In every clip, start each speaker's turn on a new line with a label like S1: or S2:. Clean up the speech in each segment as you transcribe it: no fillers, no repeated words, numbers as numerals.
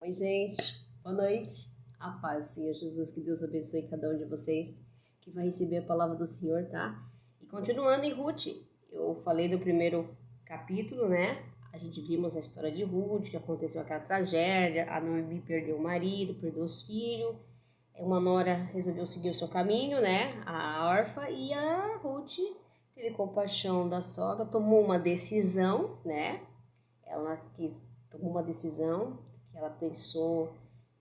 S1: Oi, gente. Boa noite. A paz do Senhor Jesus, que Deus abençoe cada um de vocês que vai receber a palavra do Senhor, tá? E continuando em Ruth, eu falei do primeiro capítulo, né? A gente vimos a história de Ruth, que aconteceu aquela tragédia, a Noemi perdeu o marido, perdeu os filhos, uma nora resolveu seguir o seu caminho, né? A órfã, e a Ruth teve compaixão da sogra, tomou uma decisão, né? Tomou uma decisão que ela pensou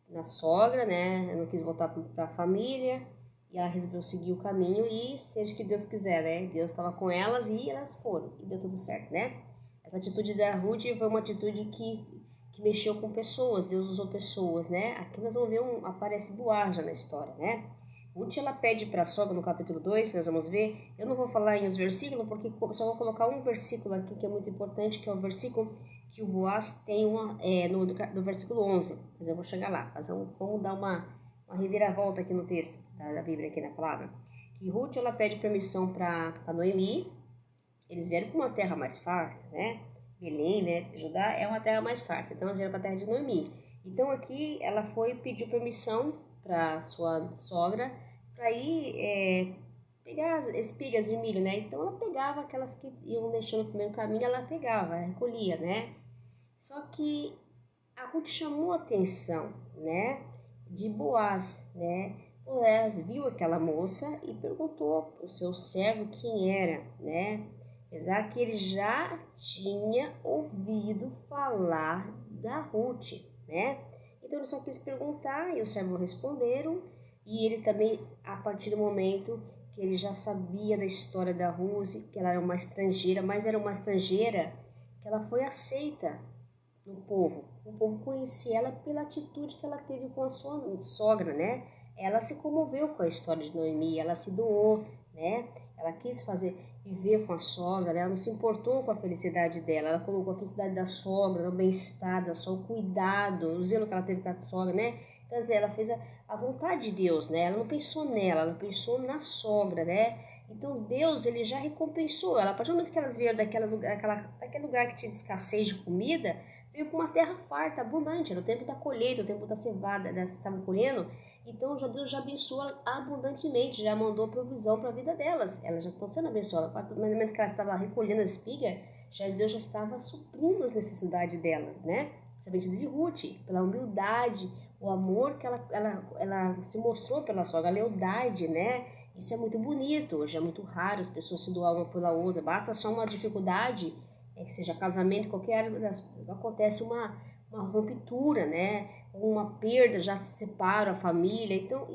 S1: na sogra, né? Ela não quis voltar para a família e ela resolveu seguir o caminho e seja o que Deus quiser, né? Deus estava com elas e elas foram e deu tudo certo, né? Essa atitude da Ruth foi uma atitude que mexeu com pessoas, Deus usou pessoas, né? Aqui nós vamos ver aparece Boaz já na história, né? Ruth, ela pede para a sogra no capítulo 2, nós vamos ver. Eu não vou falar em os versículos, porque só vou colocar um versículo aqui que é muito importante, que é o versículo que o Boaz tem no versículo 11. Mas eu vou chegar lá. Mas vamos dar uma reviravolta aqui no texto da Bíblia, aqui na palavra. Que Ruth, ela pede permissão para Noemi. Eles vieram para uma terra mais farta, né? Belém, né? Judá é uma terra mais farta. Então, eles vieram para a terra de Noemi. Então, aqui, ela pediu permissão para sua sogra para ir pegar as espigas de milho, né? Então, ela pegava aquelas que iam deixando no primeiro caminho, ela pegava, recolhia, né? Só que a Ruth chamou a atenção, né? De Boaz, né? Boaz viu aquela moça e perguntou para o seu servo quem era, né? Apesar que ele já tinha ouvido falar da Ruth, né? Então ele só quis perguntar e os servos responderam. E ele também, a partir do momento que ele já sabia da história da Ruth, que ela era uma estrangeira, mas era uma estrangeira que ela foi aceita no povo. O povo conhecia ela pela atitude que ela teve com a sua sogra, né? Ela se comoveu com a história de Noemi, ela se doou, né? Ela quis viver com a sogra, né? Ela não se importou com a felicidade dela, ela colocou a felicidade da sogra, o bem-estar da sogra, o cuidado, o zelo que ela teve com a sogra, né? Quer dizer, ela fez a vontade de Deus, né? Ela não pensou nela, ela pensou na sogra, né? Então Deus, ele já recompensou ela. A partir do momento que elas vieram daquele lugar que tinha escassez de comida, veio para uma terra farta, abundante. Era o tempo da colheita, o tempo da cevada, que estavam colhendo. Então Deus já abençoou abundantemente, já mandou provisão para a vida delas. Elas já estão sendo abençoadas. A partir do momento que ela estava recolhendo a espiga, Deus já estava suprindo as necessidades delas, né? Sabendo de Ruth, pela humildade, o amor que ela se mostrou pela sogra, a lealdade, né? Isso é muito bonito. Hoje é muito raro as pessoas se doar uma pela outra. Basta só uma dificuldade, que seja casamento, qualquer área, acontece uma ruptura, né? Uma perda, já se separa a família. Então,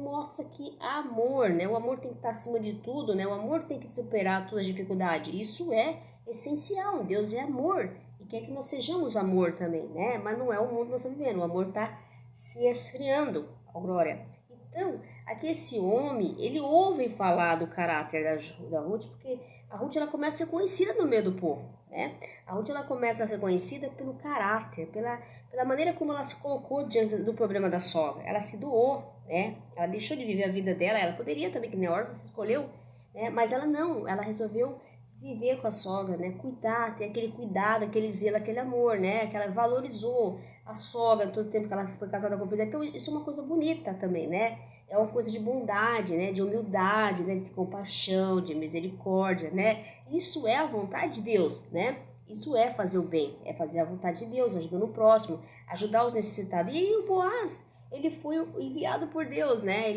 S1: mostra que há amor, né? O amor tem que estar acima de tudo, né? O amor tem que superar todas as dificuldades. Isso é essencial. Deus é amor e quer que nós sejamos amor também, né? Mas não é o mundo que nós estamos vivendo. O amor está se esfriando, ó glória. Então, aqui esse homem, ele ouve falar do caráter da Ruth, porque a Ruth ela começa a ser conhecida no meio do povo, né? A Ruth ela começa a ser conhecida pelo caráter, pela maneira como ela se colocou diante do problema da sogra. Ela se doou, né? Ela deixou de viver a vida dela, ela poderia também, que nem a órfã, se escolheu, né? Mas ela não, ela resolveu viver com a sogra, né? Cuidar, ter aquele cuidado, aquele zelo, aquele amor, né? Que ela valorizou a sogra todo o tempo que ela foi casada com o filho. Então isso é uma coisa bonita também, né? É uma coisa de bondade, né? De humildade, né? De compaixão, de misericórdia, né? Isso é a vontade de Deus, né? Isso é fazer o bem, é fazer a vontade de Deus, ajudando o próximo, ajudar os necessitados. E aí o Boaz, ele foi enviado por Deus, né?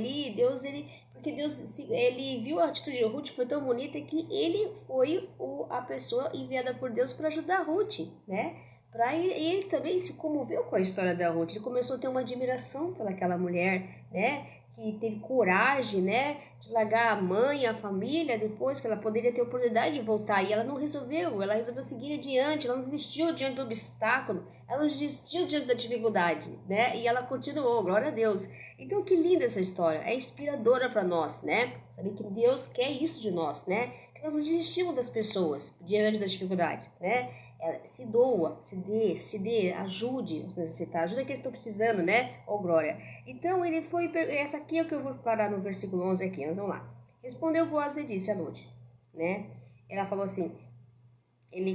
S1: Porque Deus, ele viu a atitude de Ruth, foi tão bonita que ele foi a pessoa enviada por Deus para ajudar a Ruth, né? Ele também se comoveu com a história da Ruth, ele começou a ter uma admiração pelaquela mulher, né? Que teve coragem, né, de largar a mãe, a família, depois que ela poderia ter a oportunidade de voltar. E ela resolveu seguir adiante, ela não desistiu diante do obstáculo, ela não desistiu diante da dificuldade, né, e ela continuou, glória a Deus. Então, que linda essa história, é inspiradora para nós, né, saber que Deus quer isso de nós, né, que nós não desistimos das pessoas diante da dificuldade, né, se doa, se dê, ajude os necessitados, ajuda quem estão precisando, né? Oh, glória. Então, ele foi, essa aqui é o que eu vou parar no versículo 11 aqui, nós vamos lá. Respondeu Boaz e disse a Ruth, né? Ele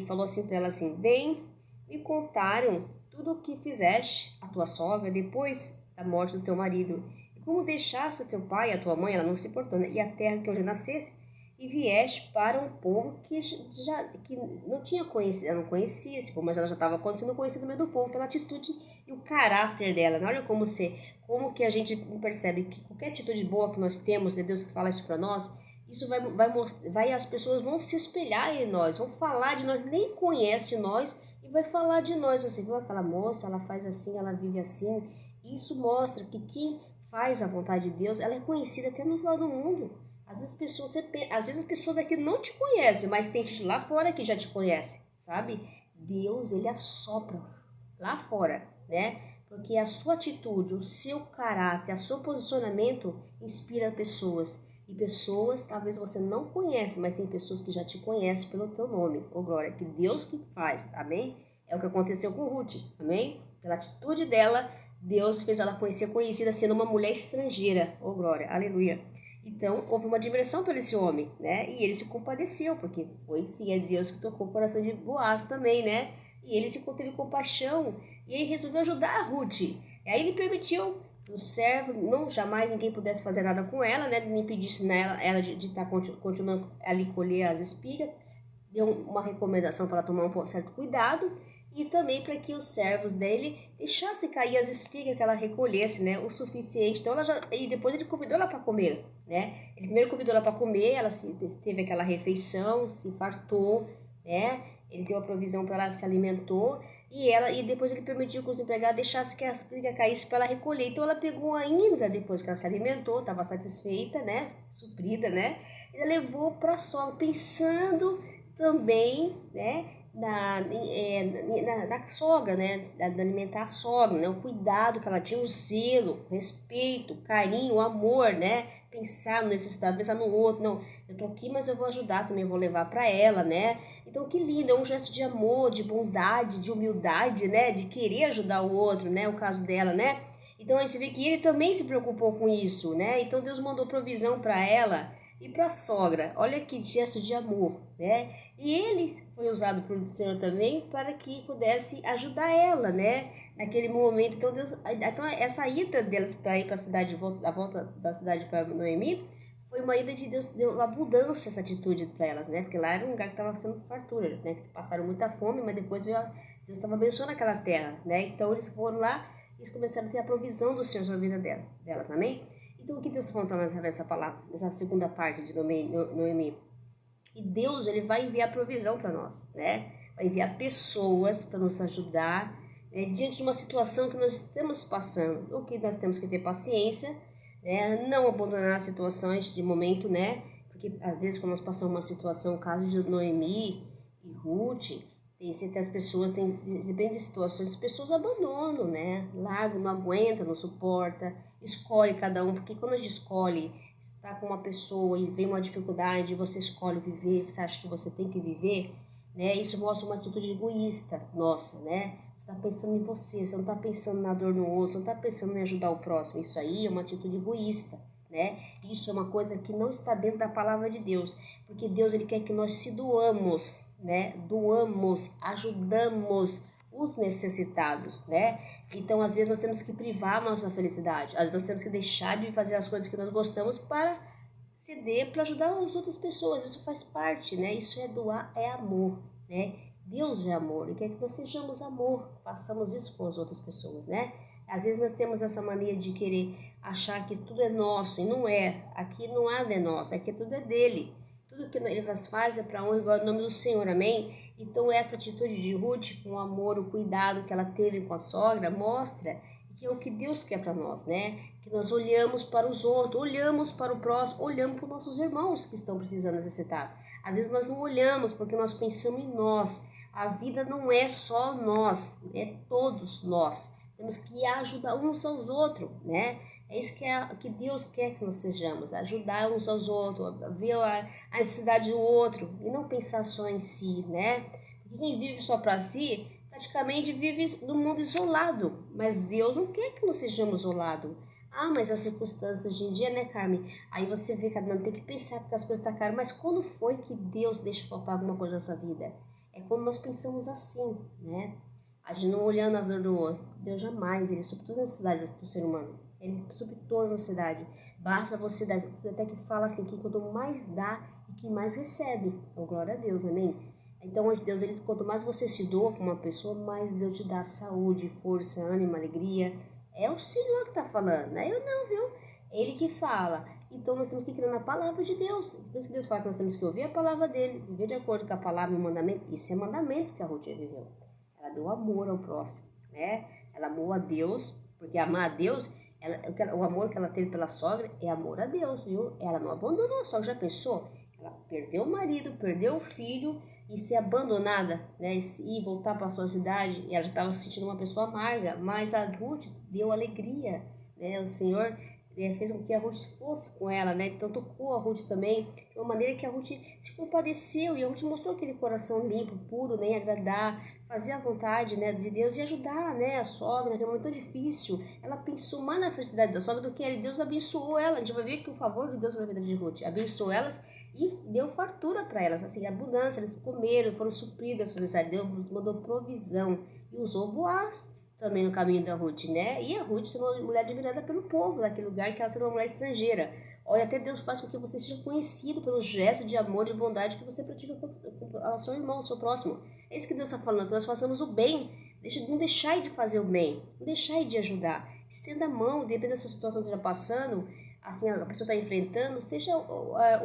S1: falou assim para ela assim, bem, me contaram tudo o que fizeste a tua sogra depois da morte do teu marido, e como deixaste o teu pai e a tua mãe, ela não se importou, né? E a terra que hoje nascesse, e vieste para um povo que não tinha conhecido, ela não conhecia esse povo, mas ela já estava sendo conhecida no meio do povo pela atitude e o caráter dela, né? Olha como que a gente percebe que qualquer atitude boa que nós temos, e Deus fala isso para nós, isso as pessoas vão se espelhar em nós, vão falar de nós, nem conhece nós, e vai falar de nós. Você viu aquela moça, ela faz assim, ela vive assim. Isso mostra que quem faz a vontade de Deus, ela é conhecida até no outro lado do mundo. Às vezes as pessoas daqui não te conhecem, mas tem gente lá fora que já te conhece, sabe? Deus, ele assopra lá fora, né? Porque a sua atitude, o seu caráter, o seu posicionamento inspira pessoas. E pessoas, talvez você não conhece, mas tem pessoas que já te conhecem pelo teu nome. Ô glória, que Deus que faz, amém? É o que aconteceu com Ruth, amém? Pela atitude dela, Deus fez ela conhecida sendo uma mulher estrangeira. Ô glória, aleluia. Então, houve uma admiração por esse homem, né? E ele se compadeceu, porque foi sim, é Deus que tocou o coração de Boaz também, né? E ele teve compaixão, e ele resolveu ajudar a Ruth. E aí ele permitiu o servo, não jamais ninguém pudesse fazer nada com ela, né? Nem impedisse ela de estar continuando ali colher as espigas. Deu uma recomendação para ela tomar um certo cuidado, e também para que os servos dele deixassem cair as espigas que ela recolhesse, né? O suficiente. Então e depois ele convidou ela para comer, né? Ele primeiro convidou ela para comer, ela teve aquela refeição, se fartou, né? Ele deu a provisão para ela, se alimentou. E depois ele permitiu que os empregados deixassem que a espiga caísse para ela recolher. Então ela pegou ainda, depois que ela se alimentou, estava satisfeita, né? Suprida, né? Ela levou para a sogra, pensando também, né? Na sogra, né? De alimentar a sogra, né? O cuidado que ela tinha, o zelo, o respeito, o carinho, o amor, né? Pensar no necessitado, pensar no outro. Não, eu tô aqui, mas eu vou ajudar também, eu vou levar para ela, né? Então, que lindo, é um gesto de amor, de bondade, de humildade, né? De querer ajudar o outro, né? O caso dela, né? Então, a gente vê que ele também se preocupou com isso, né? Então, Deus mandou provisão para ela e para a sogra. Olha que gesto de amor, né? E ele foi usado pelo Senhor também para que pudesse ajudar ela, né? Naquele momento. Então essa ida delas para ir para a cidade, a volta da cidade para Noemi, foi uma ida de Deus, deu uma abundância essa atitude para elas, né? Porque lá era um lugar que estava sendo fartura, né? Que passaram muita fome, mas depois Deus estava abençoando aquela terra, né? Então eles foram lá e eles começaram a ter a provisão do Senhor na vida delas, amém? Então o que Deus está falando para nós nessa palavra, nessa segunda parte de Noemi? E Deus, ele vai enviar provisão para nós, né? Vai enviar pessoas para nos ajudar, né? Diante de uma situação que nós estamos passando. O que nós temos que ter paciência, né? Não abandonar as situações de momento, né? Porque às vezes quando nós passamos uma situação, o caso de Noemi e Ruth, as pessoas, depende de situações, as pessoas abandonam, né? Largam, não aguentam, não suporta, escolhe cada um, porque quando a gente escolhe está com uma pessoa e vem uma dificuldade, você escolhe viver, você acha que você tem que viver, né? Isso mostra uma atitude egoísta nossa, né? Você está pensando em você não está pensando na dor no outro, você não está pensando em ajudar o próximo. Isso aí é uma atitude egoísta, né? Isso é uma coisa que não está dentro da palavra de Deus, porque Deus, ele quer que nós se doamos, né? Doamos, ajudamos os necessitados, né? Então, às vezes, nós temos que privar a nossa felicidade. Às vezes, nós temos que deixar de fazer as coisas que nós gostamos para ceder, para ajudar as outras pessoas. Isso faz parte, né? Isso é doar, é amor, né? Deus é amor e quer que nós sejamos amor. Façamos isso com as outras pessoas, né? Às vezes, nós temos essa mania de querer achar que tudo é nosso e não é. Aqui não nada é nosso, aqui tudo é dele. Tudo que ele faz é para honra e glória do nome do Senhor, amém? Então essa atitude de Ruth, com o amor, o cuidado que ela teve com a sogra, mostra que é o que Deus quer para nós, né? Que nós olhamos para os outros, olhamos para o próximo, olhamos para os nossos irmãos que estão precisando necessitar. Às vezes nós não olhamos porque nós pensamos em nós. A vida não é só nós, é todos nós. Temos que ajudar uns aos outros, né? É isso que Deus quer que nós sejamos, ajudar uns aos outros, ver a necessidade do outro e não pensar só em si, né? Porque quem vive só para si, praticamente vive no mundo isolado, mas Deus não quer que nós sejamos isolados. Ah, mas as circunstâncias hoje em dia, né, Carmen? Aí você vê que tem que pensar porque as coisas estão caras, mas quando foi que Deus deixa faltar alguma coisa na nossa vida? É quando nós pensamos assim, né? A gente não olhando a dor do outro. Deus jamais, ele supre todas as necessidades do ser humano. Ele supre todas as necessidades. Basta você dar, até que fala assim, que quanto mais dá e que mais recebe. Então, glória a Deus, amém? Então, Deus, ele, quanto mais você se doa com uma pessoa, mais Deus te dá saúde, força, ânimo, alegria. É o Senhor que está falando, não é eu não, viu? É Ele que fala. Então, nós temos que crer na palavra de Deus. Por isso que Deus fala que nós temos que ouvir a palavra dele, viver de acordo com a palavra e o mandamento. Isso é mandamento que a Ruth viveu. Ela deu amor ao próximo, né? Ela amou a Deus, porque amar a Deus, o amor que ela teve pela sogra é amor a Deus, viu? Ela não abandonou a sogra, já pensou? Ela perdeu o marido, perdeu o filho e ser abandonada, né? E voltar para sua cidade, e ela já estava se sentindo uma pessoa amarga, mas a Ruth deu alegria, né? O Senhor fez com que a Ruth fosse com ela, né? Então tocou a Ruth também, de uma maneira que a Ruth se compadeceu, e a Ruth mostrou aquele coração limpo, puro, né? Agradar, fazer a vontade, né, de Deus e ajudar, né, a sogra, naquele momento tão difícil. Ela pensou mais na felicidade da sogra do que ela. Deus abençoou ela. A gente vai ver que o favor de Deus na vida de Ruth abençoou elas e deu fartura para elas, assim, abundância. Eles comeram, foram supridas as suas necessidades. Deus mandou provisão e usou Boaz também no caminho da Ruth, né? E a Ruth sendo uma mulher admirada pelo povo daquele lugar, que ela sendo uma mulher estrangeira. Olha, até Deus faz com que você seja conhecido pelo gesto de amor e de bondade que você pratica ao seu irmão, ao seu próximo. É isso que Deus está falando, que nós façamos o bem. Não deixar de fazer o bem, não deixar de ajudar. Estenda a mão, dependendo da sua situação que esteja passando, assim, a pessoa está enfrentando, seja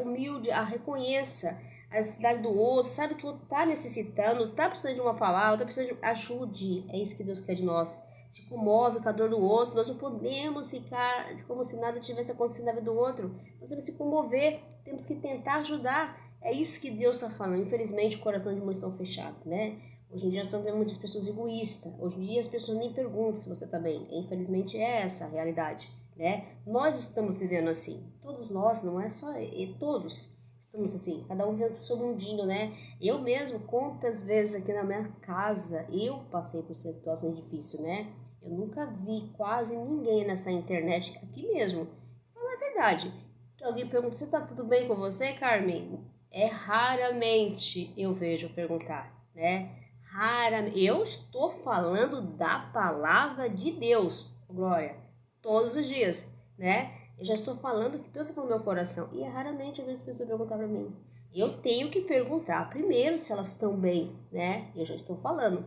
S1: humilde, reconheça a necessidade do outro, sabe que o outro está necessitando, está precisando de uma palavra, está precisando de ajude. É isso que Deus quer de nós. Se comove com a dor do outro. Nós não podemos ficar como se nada tivesse acontecido na vida do outro. Nós temos que se comover, temos que tentar ajudar. É isso que Deus está falando. Infelizmente, o coração de muitos estão fechado, né? Hoje em dia nós estamos vendo muitas pessoas egoístas. Hoje em dia as pessoas nem perguntam se você está bem. Infelizmente é essa a realidade, né? Nós estamos vivendo assim. Todos nós, não é só todos estamos assim. Cada um vivendo o seu mundinho, né? Eu mesmo, quantas vezes aqui na minha casa, eu passei por situações difíceis, né? Eu nunca vi quase ninguém nessa internet, aqui mesmo. Fala a verdade. Que alguém pergunta, você tá tudo bem com você, Carmen? É raramente eu vejo perguntar, né? Raramente. Eu estou falando da palavra de Deus, Glória, todos os dias, né? Eu já estou falando que Deus está falando no meu coração. E raramente eu vejo as pessoas perguntar para mim. Eu tenho que perguntar primeiro se elas estão bem, né? Eu já estou falando.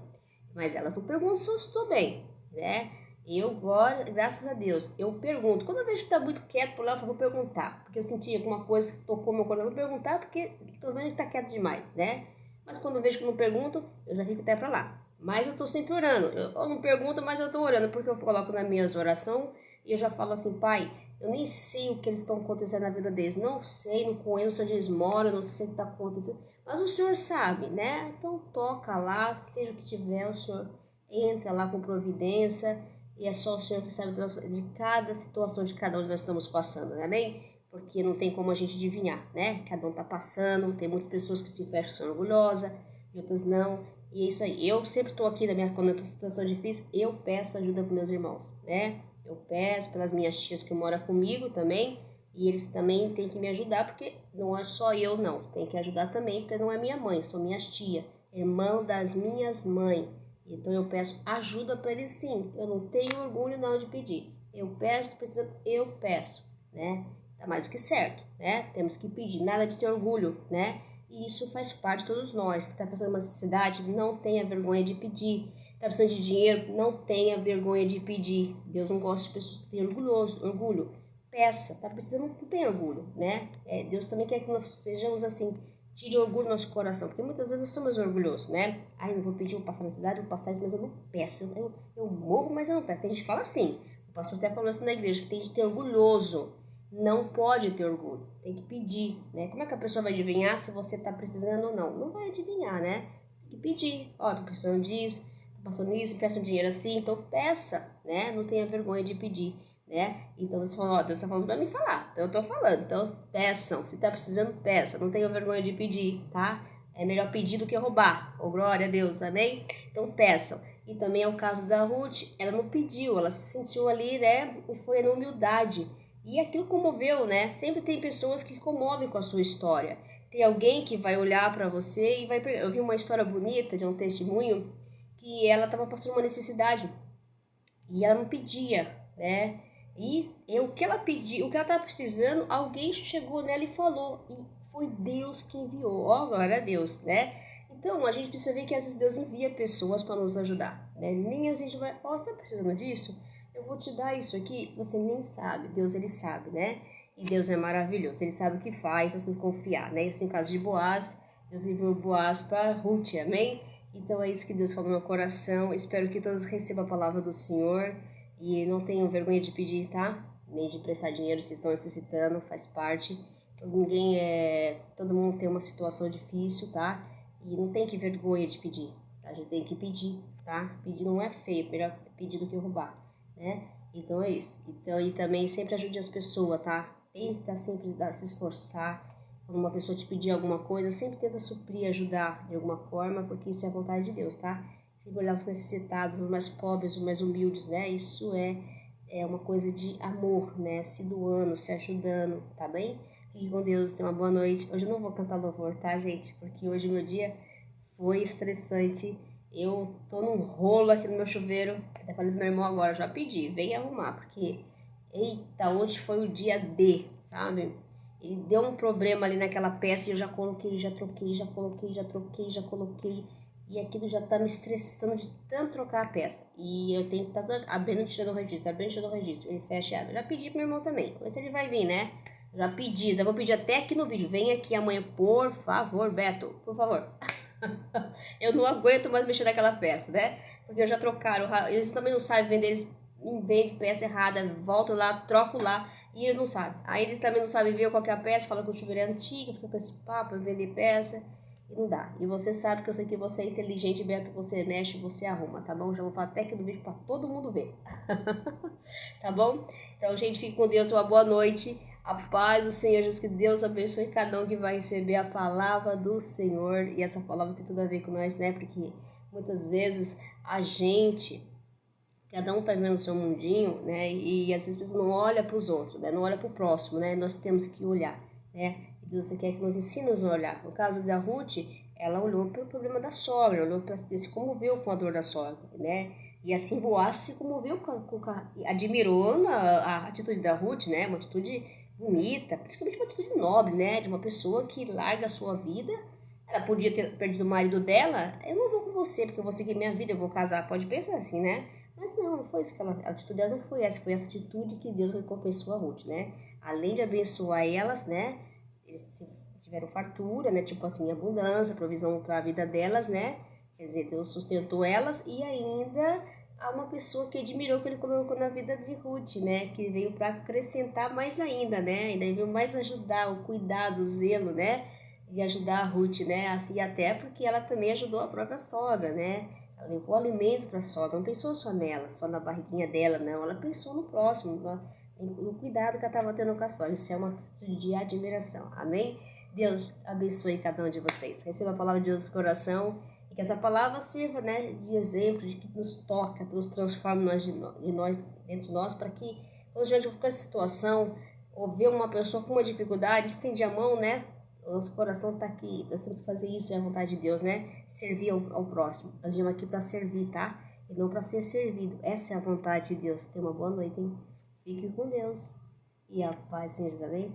S1: Mas elas não perguntam se eu estou bem, né? Eu, graças a Deus, eu pergunto. Quando eu vejo que está muito quieto por lá, eu vou perguntar. Porque eu senti alguma coisa que tocou meu coração. Eu vou perguntar porque estou vendo que está quieto demais, né? Mas quando eu vejo que não pergunto, eu já fico até para lá. Mas eu estou sempre orando. Eu não pergunto, mas eu estou orando. Porque eu coloco nas minhas orações e eu já falo assim, Pai, eu nem sei o que eles estão acontecendo na vida deles. Não sei, não conheço onde eles moram, não sei o que está acontecendo. Mas o Senhor sabe, né? Então toca lá, seja o que tiver, o Senhor entra lá com providência. E é só o Senhor que sabe de cada situação de cada um que nós estamos passando, né? Porque não tem como a gente adivinhar, né? Cada um está passando, tem muitas pessoas que se fecham, são orgulhosas, e outras não. E é isso aí. Eu sempre estou aqui, quando eu estou em situação difícil, eu peço ajuda para meus irmãos, né? Eu peço pelas minhas tias que moram comigo também, e eles também têm que me ajudar, porque não é só eu, não. Tem que ajudar também, porque não é minha mãe, são minhas tias, irmão das minhas mães. Então eu peço ajuda para eles sim. Eu não tenho orgulho não de pedir. Eu peço, eu peço, né? Tá mais do que certo, né? Temos que pedir, nada de ter orgulho, né? E isso faz parte de todos nós. Se está passando uma necessidade, não tenha vergonha de pedir. Está precisando de dinheiro, não tenha vergonha de pedir. Deus não gosta de pessoas que têm orgulho. Peça, está precisando, não tem orgulho, né? Deus também quer que nós sejamos assim, tire orgulho do nosso coração, porque muitas vezes nós somos orgulhosos, né? Não vou pedir, vou passar na cidade, vou passar isso, mas eu não peço. Eu morro, mas eu não peço. Tem gente que fala assim, o pastor até falou isso na igreja, que tem de ter orgulhoso. Não pode ter orgulho, tem que pedir, né? Como é que a pessoa vai adivinhar se você está precisando ou não? Não vai adivinhar, né? Tem que pedir, tô precisando disso, tô passando isso, peço dinheiro assim, então peça, né? Não tenha vergonha de pedir, né? Então Deus está falando para mim falar, então eu tô falando, então peçam, se tá precisando, peça, não tenha vergonha de pedir, tá? É melhor pedir do que roubar, glória a Deus, amém? Então peçam. E também é o caso da Ruth, ela não pediu, ela se sentiu ali, né? E foi na humildade. E aquilo comoveu, né? Sempre tem pessoas que comovem com a sua história. Tem alguém que vai olhar para você e vai... Eu vi uma história bonita de um testemunho que ela estava passando uma necessidade e ela não pedia, né? O que ela pediu, o que ela estava precisando, alguém chegou nela e falou, e foi Deus que enviou. Ó, glória a Deus, né? Então, a gente precisa ver que às vezes Deus envia pessoas para nos ajudar, né? Nem a gente vai, ó, você está precisando disso? Eu vou te dar isso aqui. Você nem sabe, Deus ele sabe, né? E Deus é maravilhoso, ele sabe o que faz, assim, confiar, né? Assim, no caso de Boaz, Deus enviou Boaz para Ruth, amém? Então é isso que Deus falou no meu coração. Espero que todos recebam a palavra do Senhor e não tenham vergonha de pedir, tá? Nem de prestar dinheiro se estão necessitando, faz parte. Todo mundo tem uma situação difícil, tá? E não tem que vergonha de pedir, tá? A gente tem que pedir, tá? Pedir não é feio, melhor pedir do que roubar, né? Então é isso. Então, e também sempre ajude as pessoas, tá? Tenta sempre se esforçar. Quando uma pessoa te pedir alguma coisa, sempre tenta suprir, ajudar de alguma forma, porque isso é a vontade de Deus, tá? Sempre olhar os necessitados, os mais pobres, os mais humildes, né? Isso é uma coisa de amor, né? Se doando, se ajudando, tá bem? Fique com Deus, tenha uma boa noite. Hoje eu não vou cantar louvor, tá, gente? Porque hoje o meu dia foi estressante. Eu tô num rolo aqui no meu chuveiro. Até falei pro meu irmão agora, já pedi, vem arrumar, porque, eita, hoje foi o dia D, sabe? Ele deu um problema ali naquela peça e eu já coloquei, já troquei, já coloquei, já troquei, já coloquei. E aquilo já tá me estressando de tanto trocar a peça. E eu tenho que estar abrindo e tirando o registro, abrindo e tirando o registro. Ele fecha e abre. Já pedi pro meu irmão também. Vamos ver se ele vai vir, né? Já pedi, já vou pedir até aqui no vídeo. Vem aqui amanhã, por favor, Beto, por favor. Eu não aguento mais mexer naquela peça, né? Porque eu já trocaram, eles também não sabem vender, eles vendem peça errada, volto lá, troco lá, e eles não sabem. Aí eles também não sabem ver qual que é a peça, falam que o chuveiro é antigo, fica com esse papo, vender peça, e não dá. E você sabe que eu sei que você é inteligente, Beto, você mexe, você arruma, tá bom? Já vou falar até aqui no vídeo pra todo mundo ver. Tá bom? Então, gente, fique com Deus, uma boa noite. A paz do Senhor Jesus, que Deus abençoe cada um que vai receber a palavra do Senhor. E essa palavra tem tudo a ver com nós, né? Porque muitas vezes cada um tá vivendo o seu mundinho, né? E às vezes a pessoa não olha para os outros, né? Não olha para o próximo, né? Nós temos que olhar, né? E Deus quer que nos ensine a olhar. No caso da Ruth, ela olhou para o problema da sogra, olhou para se comoveu com a dor da sogra, né? E assim Boaz se comoveu admirou a atitude da Ruth, né? Uma atitude bonita, praticamente uma atitude nobre, né? De uma pessoa que larga a sua vida. Ela podia ter perdido o marido dela. Eu não vou com você, porque eu vou seguir minha vida, eu vou casar. Pode pensar assim, né? Mas não foi isso que a atitude dela não foi essa. Foi essa atitude que Deus recompensou a Ruth, né? Além de abençoar elas, né? Eles tiveram fartura, né? Tipo assim, abundância, provisão para a vida delas, né? Quer dizer, Deus sustentou elas e ainda há uma pessoa que admirou que ele colocou na vida de Ruth, né? Que veio para acrescentar mais ainda, né? Ainda veio mais ajudar, o cuidado, o zelo, né? De ajudar a Ruth, né? Assim, até porque ela também ajudou a própria sogra, né? Ela levou alimento para a sogra, não pensou só nela, só na barriguinha dela, não. Ela pensou no próximo, no cuidado que ela estava tendo com a sogra. Isso é uma atitude de admiração, amém? Deus abençoe cada um de vocês. Receba a palavra de Deus no coração. E que essa palavra sirva, né, de exemplo, de que nos toca, nos transforma dentro de nós, para que, quando a gente qualquer situação, ou ver uma pessoa com uma dificuldade, estende a mão, né, o nosso coração está aqui, nós temos que fazer isso, é a vontade de Deus, né, servir ao próximo. Nós viemos aqui para servir, tá? E não para ser servido. Essa é a vontade de Deus. Tenha uma boa noite, hein? Fique com Deus. E a paz, Senhor, amém?